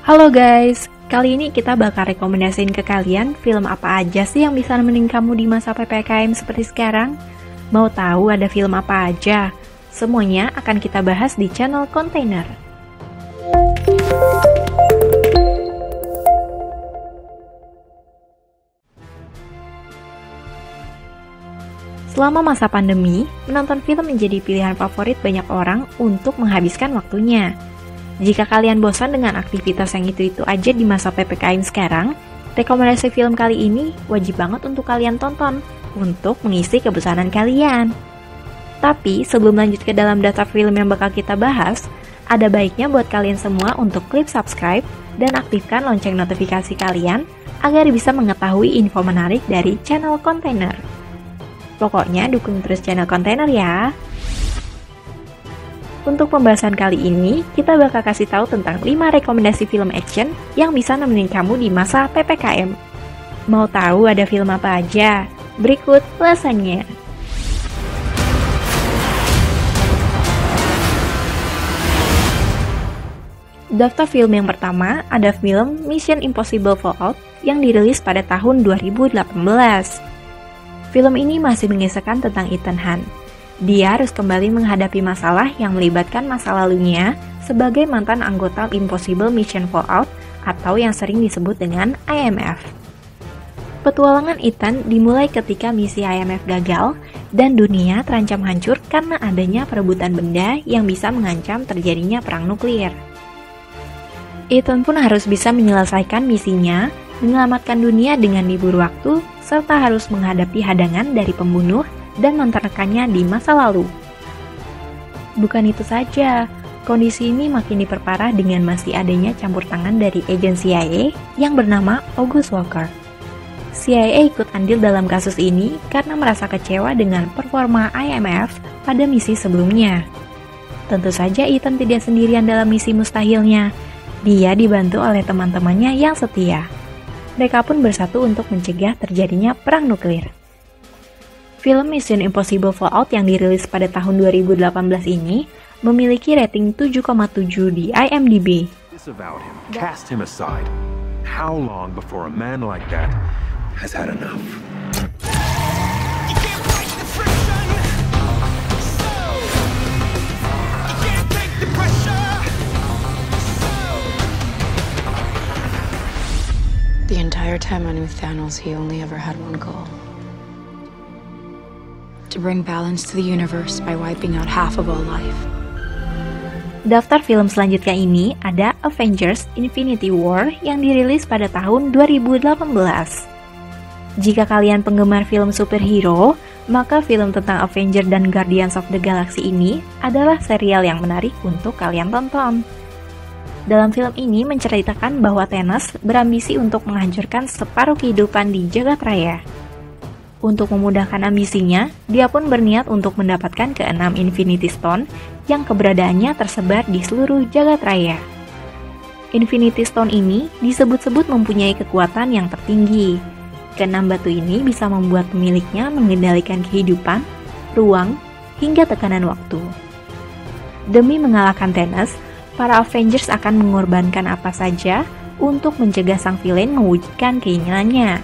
Halo guys, kali ini kita bakal rekomendasiin ke kalian film apa aja sih yang bisa nemenin kamu di masa PPKM seperti sekarang? Mau tahu ada film apa aja? Semuanya akan kita bahas di channel Kontainer. Selama masa pandemi, menonton film menjadi pilihan favorit banyak orang untuk menghabiskan waktunya. Jika kalian bosan dengan aktivitas yang itu-itu aja di masa PPKM sekarang, rekomendasi film kali ini wajib banget untuk kalian tonton untuk mengisi kebosanan kalian. Tapi sebelum lanjut ke dalam daftar film yang bakal kita bahas, ada baiknya buat kalian semua untuk klik subscribe dan aktifkan lonceng notifikasi kalian agar bisa mengetahui info menarik dari channel Kontainer. Pokoknya dukung terus channel Kontainer ya. Untuk pembahasan kali ini, kita bakal kasih tahu tentang 5 rekomendasi film action yang bisa nemenin kamu di masa PPKM. Mau tahu ada film apa aja? Berikut ulasannya. Daftar film yang pertama ada film Mission Impossible Fallout yang dirilis pada tahun 2018. Film ini masih mengisahkan tentang Ethan Hunt. Dia harus kembali menghadapi masalah yang melibatkan masa lalunya sebagai mantan anggota Impossible Mission Fallout atau yang sering disebut dengan IMF. Petualangan Ethan dimulai ketika misi IMF gagal dan dunia terancam hancur karena adanya perebutan benda yang bisa mengancam terjadinya perang nuklir. Ethan pun harus bisa menyelesaikan misinya, menyelamatkan dunia dengan libur waktu, serta harus menghadapi hadangan dari pembunuh dan mantan rekannya di masa lalu. Bukan itu saja, kondisi ini makin diperparah dengan masih adanya campur tangan dari agen CIA yang bernama August Walker. CIA ikut andil dalam kasus ini karena merasa kecewa dengan performa IMF pada misi sebelumnya. Tentu saja Ethan tidak sendirian dalam misi mustahilnya. Dia dibantu oleh teman-temannya yang setia. Mereka pun bersatu untuk mencegah terjadinya perang nuklir. Film Mission Impossible Fallout yang dirilis pada tahun 2018 ini memiliki rating 7,7 di IMDb. Disavow him, cast him aside. How long before a man like that has had enough? The entire time I knew Thanos, he only ever had one goal. To bring balance to the universe by wiping out half of all life. Daftar film selanjutnya ini ada Avengers Infinity War yang dirilis pada tahun 2018. Jika kalian penggemar film superhero, maka film tentang Avengers dan Guardians of the Galaxy ini adalah serial yang menarik untuk kalian tonton. Dalam film ini menceritakan bahwa Thanos berambisi untuk menghancurkan separuh kehidupan di jagat raya. Untuk memudahkan ambisinya, dia pun berniat untuk mendapatkan ke-6 Infinity Stone yang keberadaannya tersebar di seluruh jagat raya. Infinity Stone ini disebut-sebut mempunyai kekuatan yang tertinggi. Ke-6 batu ini bisa membuat pemiliknya mengendalikan kehidupan, ruang, hingga tekanan waktu. Demi mengalahkan Thanos, para Avengers akan mengorbankan apa saja untuk mencegah sang villain mewujudkan keinginannya.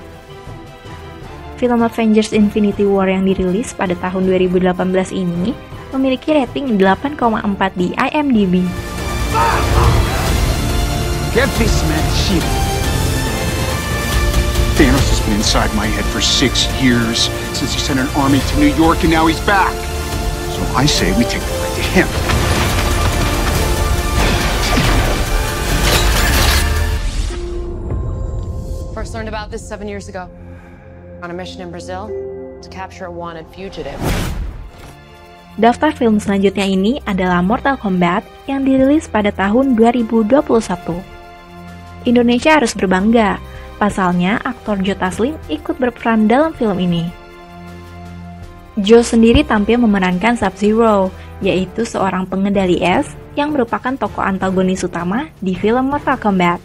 Film Avengers Infinity War yang dirilis pada tahun 2018 ini memiliki rating 8,4 di IMDb. Get this man's shield. Thanos has been inside my head for 6 years since he sent an army to New York and now he's back. So I say we take the fight to him. First learned about this 7 years ago. On a mission in Brazil to capture a wanted fugitive. Daftar film selanjutnya ini adalah Mortal Kombat yang dirilis pada tahun 2021. Indonesia harus berbangga, pasalnya aktor Joe Taslim ikut berperan dalam film ini. Joe sendiri tampil memerankan Sub-Zero, yaitu seorang pengendali es yang merupakan tokoh antagonis utama di film Mortal Kombat.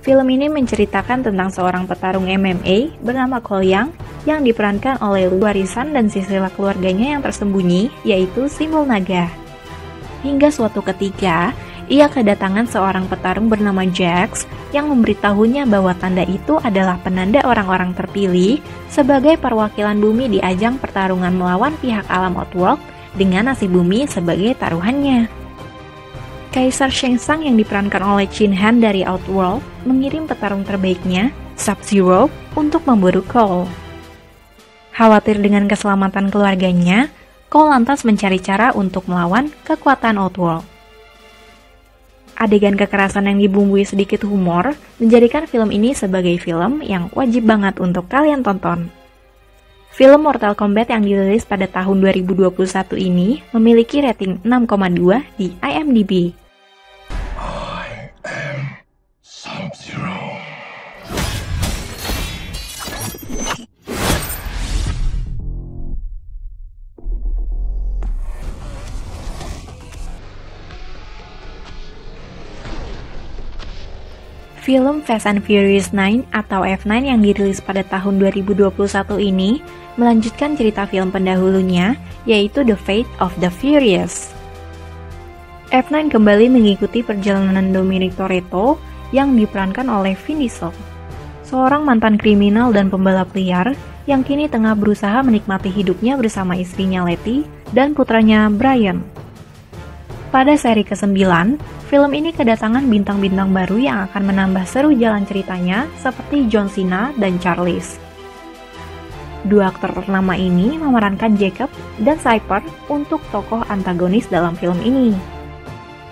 Film ini menceritakan tentang seorang petarung MMA bernama Cole Young yang diperankan oleh warisan dan sisila keluarganya yang tersembunyi, yaitu Simbol Naga. Hingga suatu ketika, ia kedatangan seorang petarung bernama Jax yang memberitahunya bahwa tanda itu adalah penanda orang-orang terpilih sebagai perwakilan bumi di ajang pertarungan melawan pihak alam Outworld dengan nasib bumi sebagai taruhannya. Kaisar Shang Tsung yang diperankan oleh Chin Han dari Outworld mengirim petarung terbaiknya, Sub-Zero, untuk memburu Cole. Khawatir dengan keselamatan keluarganya, Cole lantas mencari cara untuk melawan kekuatan Outworld. Adegan kekerasan yang dibumbui sedikit humor menjadikan film ini sebagai film yang wajib banget untuk kalian tonton. Film Mortal Kombat yang dirilis pada tahun 2021 ini memiliki rating 6,2 di IMDb. I am Sub-Zero. Film Fast and Furious 9 atau F9 yang dirilis pada tahun 2021 ini melanjutkan cerita film pendahulunya, yaitu The Fate of the Furious. F9 kembali mengikuti perjalanan Dominic Toretto yang diperankan oleh Vin Diesel, seorang mantan kriminal dan pembalap liar yang kini tengah berusaha menikmati hidupnya bersama istrinya Letty dan putranya Brian. Pada seri ke-9, film ini kedatangan bintang-bintang baru yang akan menambah seru jalan ceritanya seperti John Cena dan Charlize. Dua aktor ternama ini memerankan Jacob dan Cypher untuk tokoh antagonis dalam film ini.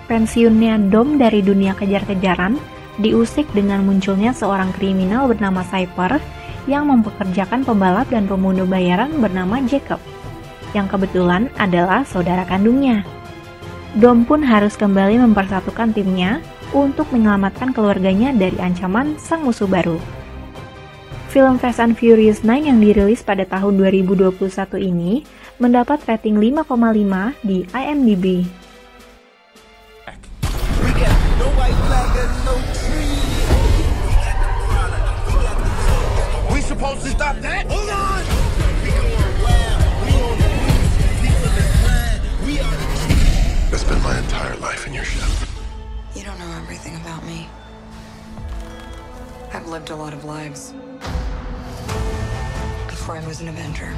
Pensiunnya Dom dari dunia kejar-kejaran diusik dengan munculnya seorang kriminal bernama Cypher yang mempekerjakan pembalap dan pembunuh bayaran bernama Jacob, yang kebetulan adalah saudara kandungnya. Dom pun harus kembali mempersatukan timnya untuk menyelamatkan keluarganya dari ancaman sang musuh baru. Film Fast and Furious 9 yang dirilis pada tahun 2021 ini mendapat rating 5,5 di IMDb. We supposed to stop that? Hold on! I spent my entire life in your ship. You don't know everything about me. I've lived a lot of lives. Before I was an Avenger.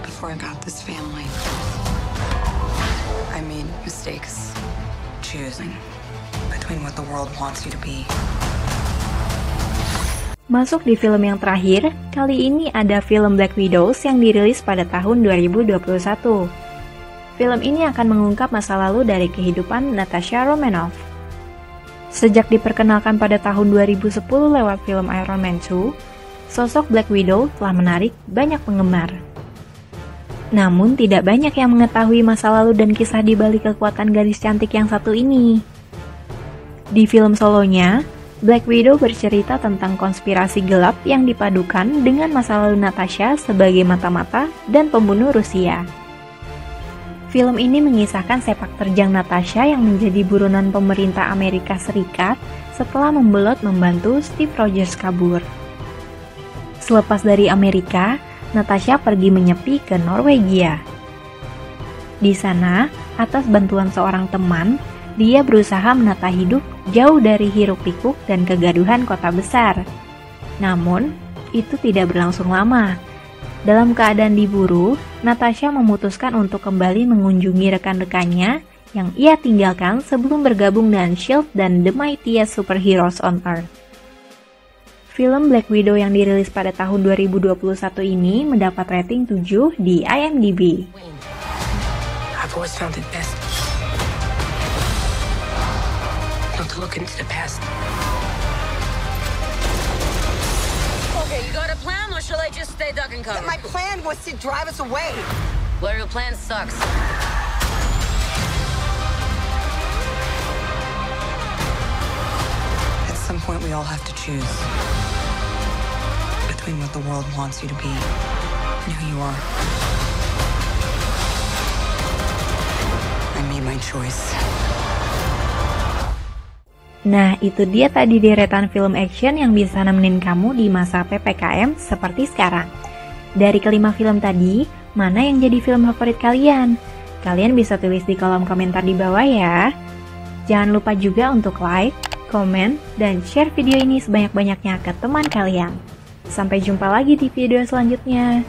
Before I got this family. I made mistakes. Choosing between what the world wants you to be. Masuk di film yang terakhir, kali ini ada film Black Widow yang dirilis pada tahun 2021. Film ini akan mengungkap masa lalu dari kehidupan Natasha Romanoff. Sejak diperkenalkan pada tahun 2010 lewat film Iron Man 2, sosok Black Widow telah menarik banyak penggemar. Namun tidak banyak yang mengetahui masa lalu dan kisah di balik kekuatan gadis cantik yang satu ini. Di film solonya, Black Widow bercerita tentang konspirasi gelap yang dipadukan dengan masa lalu Natasha sebagai mata-mata dan pembunuh Rusia. Film ini mengisahkan sepak terjang Natasha yang menjadi buronan pemerintah Amerika Serikat setelah membelot membantu Steve Rogers kabur. Selepas dari Amerika, Natasha pergi menyepi ke Norwegia. Di sana, atas bantuan seorang teman, dia berusaha menata hidup jauh dari hiruk-pikuk dan kegaduhan kota besar. Namun, itu tidak berlangsung lama. Dalam keadaan diburu, Natasha memutuskan untuk kembali mengunjungi rekan-rekannya yang ia tinggalkan sebelum bergabung dengan S.H.I.E.L.D. dan The Mightiest Superheroes on Earth. Film Black Widow yang dirilis pada tahun 2021 ini mendapat rating 7 di IMDb. I've always found it best not to look into the past. Okay, you got a plan, or shall I just stay duck and cover? My plan was to drive us away. Well, your plan sucks. At some point, we all have to choose between what the world wants you to be and who you are. I made my choice. Nah, itu dia tadi deretan film action yang bisa nemenin kamu di masa PPKM seperti sekarang. Dari kelima film tadi, mana yang jadi film favorit kalian? Kalian bisa tulis di kolom komentar di bawah ya. Jangan lupa juga untuk like, komen, dan share video ini sebanyak-banyaknya ke teman kalian. Sampai jumpa lagi di video selanjutnya.